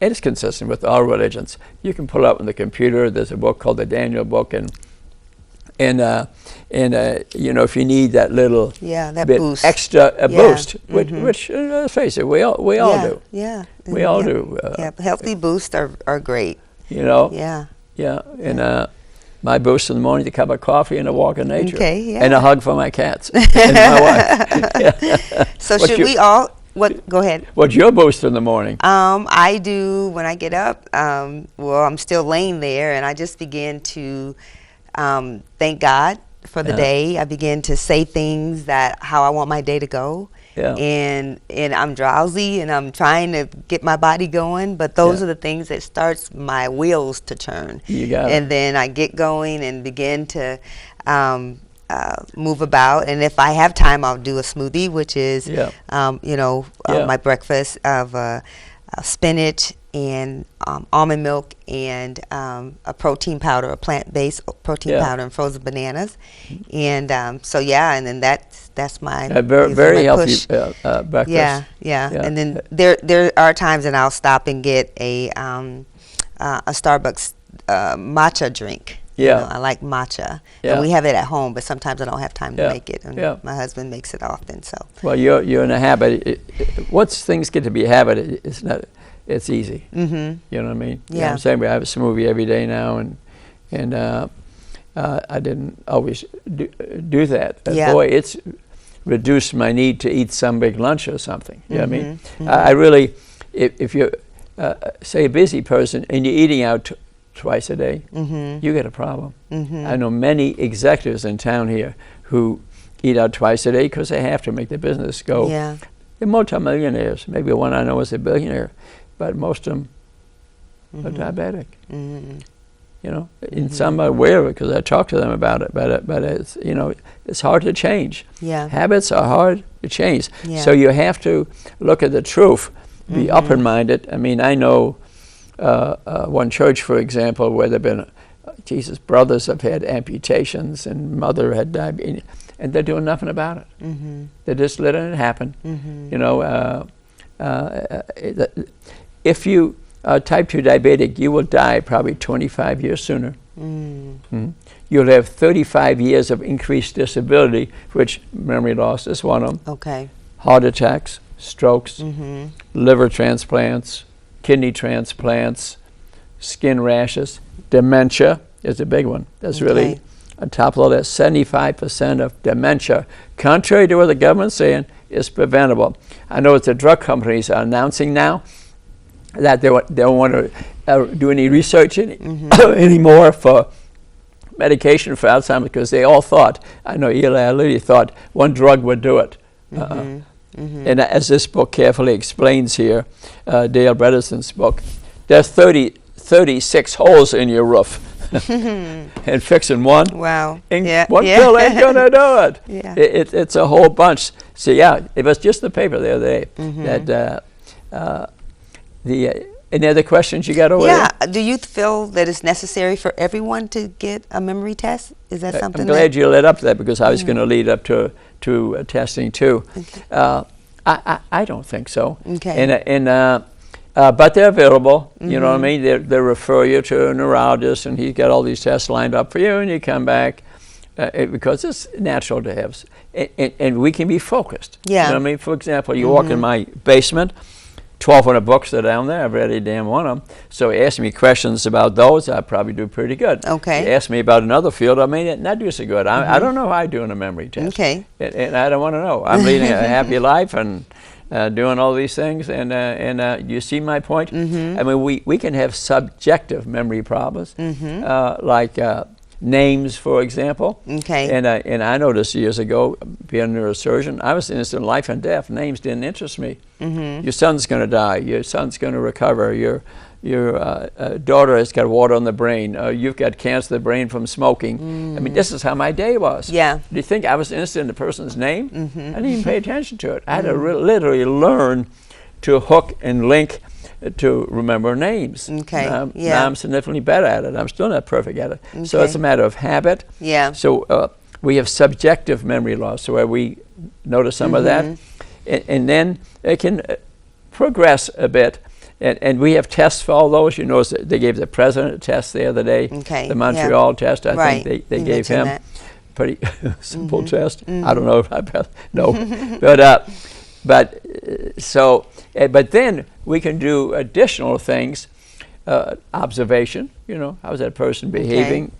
it's consistent with all religions. You can pull up on the computer. There's a book called the Daniel Book, and if you need that little that bit boost. Extra boost, which let's face it, we all do. We all do. Healthy boosts are great. And my boost in the morning, a cup of coffee and a walk in nature, and a hug for my cats and my wife. So we all? Go ahead. What's your boost in the morning? I do when I get up. I'm still laying there, and I just begin to thank God for the day. I begin to say things how I want my day to go. And I'm drowsy, and I'm trying to get my body going, but those are the things that starts my wheels to turn. You got it. And then I get going and begin to move about, and if I have time, I'll do a smoothie, which is my breakfast of spinach and almond milk and a protein powder, a plant-based protein powder, and frozen bananas. And and then that's my very healthy breakfast. And then there are times that I'll stop and get a Starbucks matcha drink. Yeah. You know, I like matcha. Yeah. And we have it at home, but sometimes I don't have time to make it. And Yeah. my husband makes it often. So. Well, you're in a habit. Once things get to be a habit, it's easy. Mm-hmm. You know what I mean? Yeah. I'm saying we have a smoothie every day now, and I didn't always do that. Yeah. Boy, it's reduced my need to eat some big lunch or something. You know what I mean? Mm-hmm. I really, if you're, say, a busy person and you're eating out twice a day, Mm-hmm. you get a problem. Mm-hmm. I know many executives in town here who eat out twice a day because they have to make the business go. Yeah. They're multimillionaires. Maybe one I know is a billionaire, but most of them are diabetic. Mm-hmm. You know, and some are aware of it because I talk to them about it. But it's, you know, it's hard to change. Yeah. Habits are hard to change. Yeah. So you have to look at the truth, be open-minded. I mean, I know one church, for example, where there've been, Jesus, brothers have had amputations and mother had diabetes, and they're doing nothing about it. Mm-hmm. They're just letting it happen. Mm-hmm. You know, if you are type 2 diabetic, you will die probably 25 years sooner. You'll have 35 years of increased disability, which memory loss is one of them. Okay. Heart attacks, strokes, Mm-hmm. liver transplants, kidney transplants, skin rashes, dementia is a big one. That's really on top of all that. 75% of dementia, contrary to what the government's saying, is preventable. I know that the drug companies are announcing now that they don't want to do any research anymore for medication for Alzheimer's because they all thought, I know Eli Lilly thought, one drug would do it. And as this book carefully explains here, Dale Bredesen's book, there's 36 holes in your roof. And fixing one, Wow. and one pill ain't gonna do it. Yeah. It's a whole bunch. So yeah, it was just the paper the other day that any other questions you got over there? Yeah. Do you feel that it's necessary for everyone to get a memory test? Is that something? I'm glad you led up to that because I was going to lead up to testing too. Okay. I don't think so. Okay. But they're available. You know what I mean? They refer you to a neurologist, and he's got all these tests lined up for you, and you come back because it's natural to have, and we can be focused. Yeah. You know what I mean? For example, you walk in my basement. 1,200 books are down there. I've read every damn one of them. So ask me questions about those, I probably do pretty good. Okay. You ask me about another field, I may not do so good. I don't know how I do in a memory test. Okay. And I don't want to know. I'm leading a happy life and doing all these things. And you see my point? I mean, we can have subjective memory problems, like names, for example. Okay. And I noticed years ago, being a neurosurgeon, I was interested in life and death. Names didn't interest me. Your son's going to die. Your son's going to recover. Your daughter has got water on the brain. You've got cancer of the brain from smoking. I mean, this is how my day was. Yeah. Do you think I was interested in the person's name? I didn't even pay attention to it. I had to literally learn to hook and link to remember names. Okay. Now I'm significantly better at it. I'm still not perfect at it. So it's a matter of habit. Yeah. So we have subjective memory loss, so where we notice some of that, and then it can progress a bit. And we have tests for all those. You notice that they gave the president a test the other day. Okay. The Montreal test. I think they gave him that. pretty simple test. I don't know if I passed. No, but then we can do additional things. Observation. You know, how's that person behaving,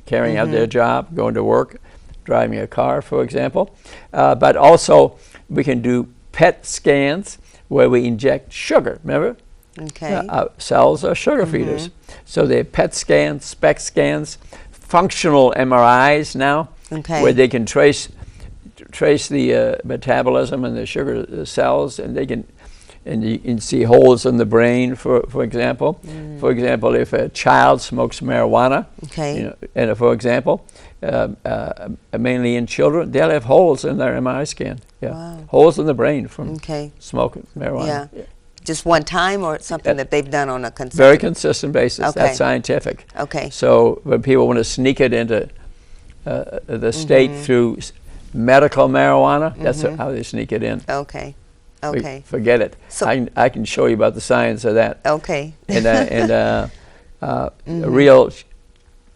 carrying out their job, going to work, driving a car, for example. But also we can do PET scans where we inject sugar. Remember? Okay. Cells are sugar feeders. So they have PET scans, SPECT scans, functional MRIs now, where they can trace the metabolism and the sugar cells, and they can, and you can see holes in the brain, for example. For example, if a child smokes marijuana, you know, and for example, mainly in children, they'll have holes in their MRI scan. Yeah, wow. Holes in the brain from smoking marijuana. Yeah. Just one time, or something that they've done on a consistent? Very consistent basis. That's scientific. Okay. So when people want to sneak it into the state through medical marijuana, that's how they sneak it in. Okay. Okay. Forget it. So I can show you about the science of that. Okay. And real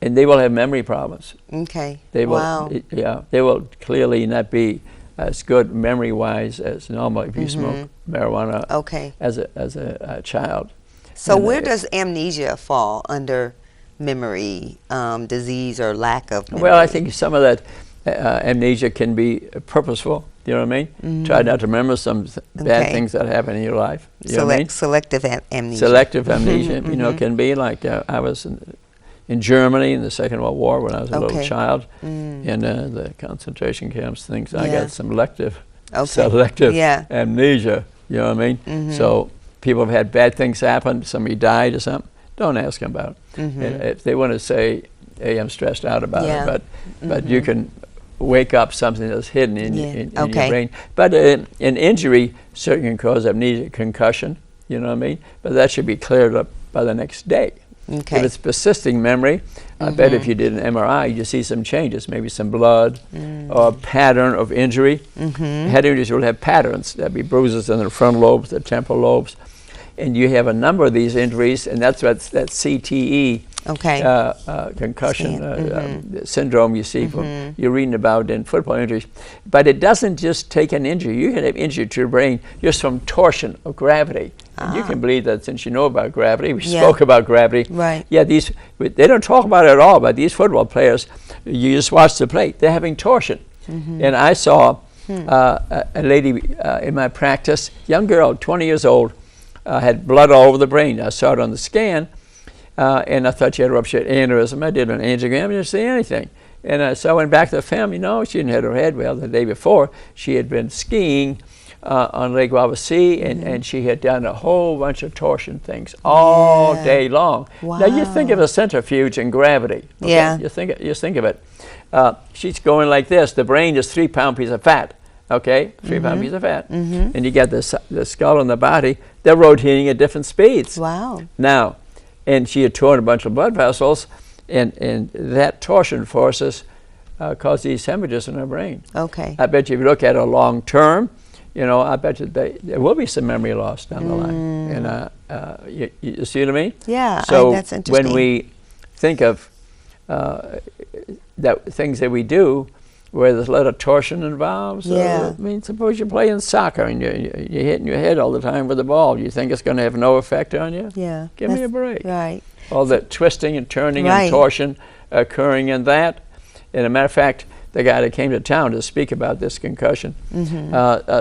and they will have memory problems. Okay. They will, wow. They will clearly not be as good memory-wise as normal if you smoke marijuana as a child. So where does amnesia fall under memory disease or lack of memory? Well, I think some of that amnesia can be purposeful. You know what I mean? Try not to remember some bad things that happen in your life. You know what I mean? Selective amnesia. Selective amnesia, you know, can be like I was in Germany in the Second World War when I was a little child in the concentration camps. Things I got selective amnesia. You know what I mean? So people have had bad things happen. Somebody died or something. Don't ask them about it. If they want to say, "Hey, I'm stressed out about it," but you can wake up something that's hidden in your brain. But an injury certainly can cause amnesia, concussion. You know what I mean? But that should be cleared up by the next day. Okay. If it's persisting memory, I bet if you did an MRI, you see some changes, maybe some blood or a pattern of injury. Head injuries will have patterns. There'll be bruises in the frontal lobes, the temporal lobes. And you have a number of these injuries, and that's that CTE concussion syndrome you see from you're reading about in football injuries. But it doesn't just take an injury. You can have injury to your brain just from torsion of gravity. And you can believe that since you know about gravity. We spoke about gravity. Right. Yeah, they don't talk about it at all, but these football players, you just watch the play, they're having torsion. And I saw a lady in my practice, young girl, 20 years old, had blood all over the brain. I saw it on the scan, and I thought she had a ruptured aneurysm. I did an angiogram, I didn't see anything. And so I went back to the family. No, she didn't hit her head. Well, the day before, she had been skiing on Lake Wawasee, and she had done a whole bunch of torsion things all day long. Wow. Now, you think of a centrifuge and gravity. Okay? Yeah. You think of it. She's going like this. The brain is 3-pound piece of fat. Okay, 3-pound piece of fat, and you get the skull and the body. They're rotating at different speeds. Wow. Now, and she had torn a bunch of blood vessels, and that torsion forces cause these hemorrhages in her brain. Okay. I bet you if you look at her long term, you know, I bet you there will be some memory loss down the line. And you see what I mean? Yeah. So that's interesting. when we think of things that we do, where there's a lot of torsion involved. So, I mean, suppose you're playing soccer and you're hitting your head all the time with the ball. You think it's going to have no effect on you? Yeah. Give me a break. Right. All that twisting and turning and torsion occurring in that. And a matter of fact, the guy that came to town to speak about this concussion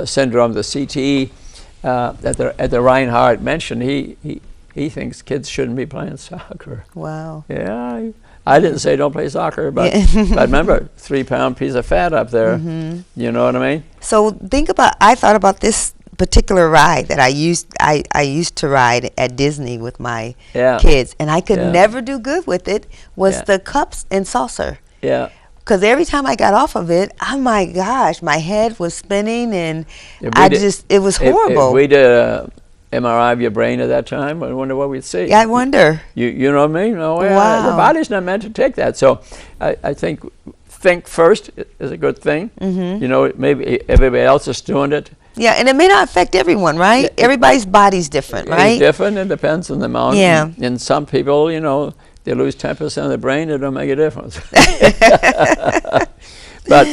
syndrome, the CTE, at the Reinhardt mentioned, he thinks kids shouldn't be playing soccer. Wow. Yeah. I didn't say don't play soccer, but remember, 3-pound piece of fat up there. You know what I mean? So I thought about this particular ride that I used to ride at Disney with my kids, and I could never do good with it, was the cups and saucer. Yeah. Because every time I got off of it, oh my gosh, my head was spinning, and it was horrible. If we did MRI of your brain at that time, I wonder what we'd see. Yeah, I wonder. You know what I mean? No, wow. The body's not meant to take that. So I think first is a good thing. You know, maybe everybody else is doing it. Yeah, and it may not affect everyone, right? Everybody's body's different, right? It's different. It depends on the amount. Yeah. And some people, you know, they lose 10% of their brain. It don't make a difference. But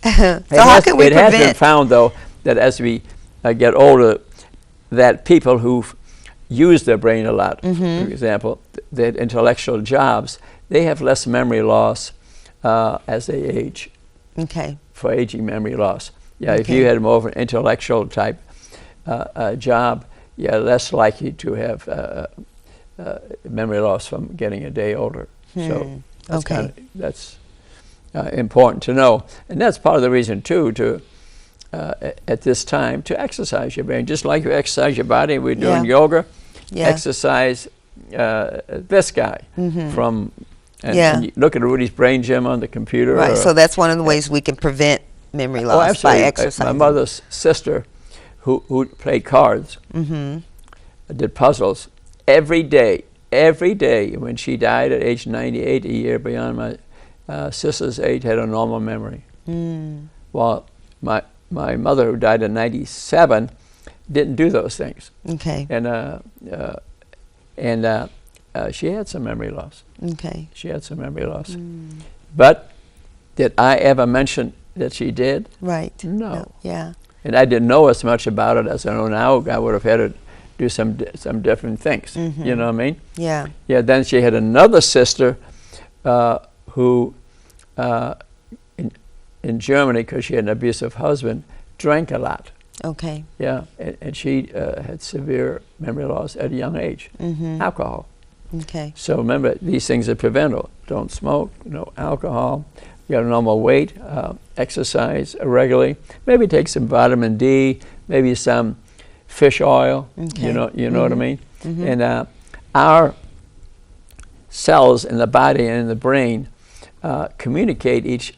it has been found, though, that as we get older, that people who use their brain a lot, for example, their intellectual jobs, they have less memory loss as they age. Okay. For aging memory loss. Yeah, if you had more of an intellectual type job, you're less likely to have memory loss from getting a day older. So that's important to know. And that's part of the reason, too, to at this time to exercise your brain. Just like you exercise your body, we're doing yoga, exercise this guy from, and you look at Rudy's Brain Gym on the computer. Right, so that's one of the ways we can prevent memory loss by exercising. My mother's sister, who played cards, did puzzles every day, when she died at age 98, a year beyond my sister's age, had a normal memory. While my mother, who died at 97, didn't do those things. Okay. And she had some memory loss. Okay. She had some memory loss. But did I ever mention that she did? Right. No. Yeah. And I didn't know as much about it as I know now. I would have had to do some different things. You know what I mean? Yeah. Yeah. Then she had another sister who, in Germany, because she had an abusive husband, drank a lot. Okay. Yeah. And she had severe memory loss at a young age. Alcohol. Okay. So remember, these things are preventable. Don't smoke, no alcohol, you got a normal weight, exercise regularly, maybe take some vitamin D, maybe some fish oil, you know what I mean? And our cells in the body and in the brain communicate each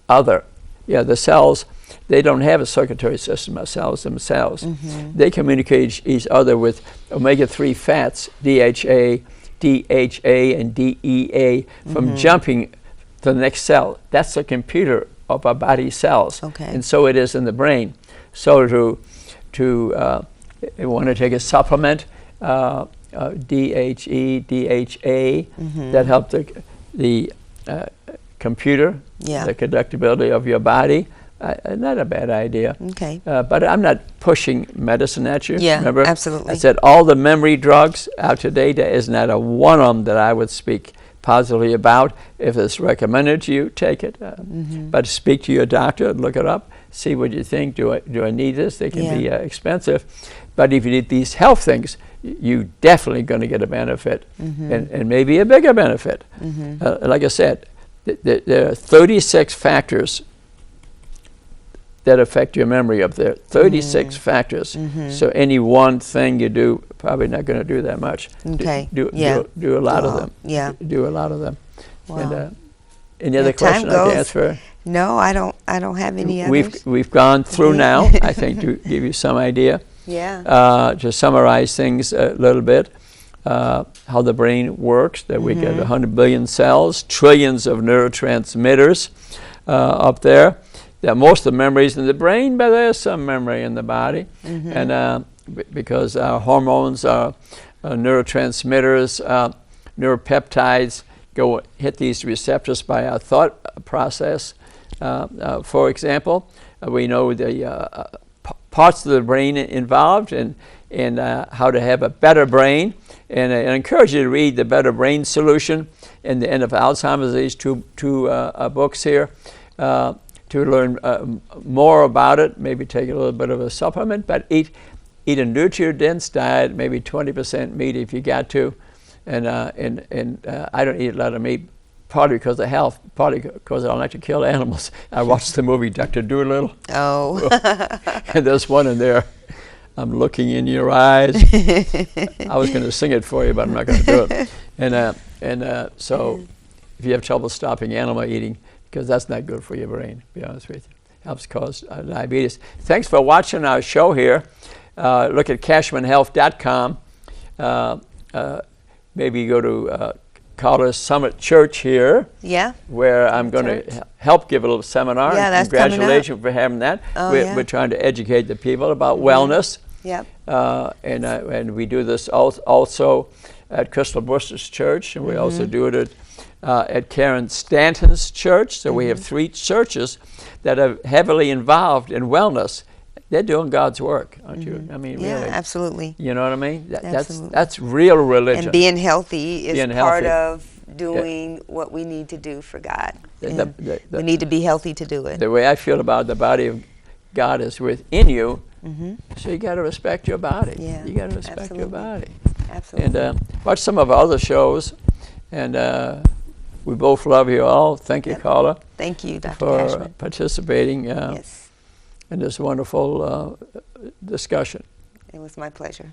other. Yeah, the cells, they don't have a circulatory system, our cells themselves. They communicate each other with omega-3 fats, DHA, and DEA, from jumping to the next cell. That's the computer of our body cells. Okay. And so it is in the brain. So you want to take a supplement, DHE, DHA, that help the computer, the conductibility of your body. Not a bad idea. Okay. But I'm not pushing medicine at you. Yeah, remember? absolutely. I said all the memory drugs out today, there is not a one of them that I would speak positively about. If it's recommended to you, take it. But speak to your doctor, look it up, see what you think. Do I need this? They can be expensive. But if you need these health things, you definitely going to get a benefit, and maybe a bigger benefit. Like I said, there are 36 factors that affect your memory up there. 36 factors. So any one thing you do, probably not going to do that much. Okay. Do a lot of them. Yeah. Do a lot of them. Wow. And any other question I can answer? No, I don't have any others. We've gone through now, I think, to give you some idea. Yeah. To summarize things a little bit, how the brain works, that we get 100 billion cells, trillions of neurotransmitters up there. That most of the memories in the brain, but there's some memory in the body. And because our hormones, our neurotransmitters, neuropeptides go hit these receptors by our thought process. For example, we know the parts of the brain involved and how to have a better brain. And I encourage you to read the Better Brain Solution and the End of Alzheimer's, these two books here. To learn more about it, maybe take a little bit of a supplement, but eat a nutrient-dense diet, maybe 20% meat if you got to, and I don't eat a lot of meat, partly because of health, partly because I don't like to kill animals. I watched the movie Dr. Dolittle. Oh. And there's one in there. I'm looking in your eyes. I was going to sing it for you, but I'm not going to do it. And so, if you have trouble stopping animal eating, because that's not good for your brain, to be honest with you. Helps cause diabetes. Thanks for watching our show here. Look at KachmannHealth.com. Maybe go to Carla Summit Church here. Yeah. Where I'm going to help give a little seminar. Yeah, that's congratulations for having that. We're trying to educate the people about wellness. Yep. And we do this also at Crystal Bush's church, and we also do it at Karen Stanton's church. So we have 3 churches that are heavily involved in wellness. They're doing God's work, aren't you? I mean, yeah, really. Absolutely. You know what I mean? That's real religion. And being healthy is part of doing what we need to do for God. We need to be healthy to do it. The way I feel about the body of God is within you. So you got to respect your body. Yeah, you got to respect your body. Absolutely. And watch some of our other shows. And we both love you all. Thank you, Carla. Thank you, Dr. for Kachmann. Participating in this wonderful discussion. It was my pleasure.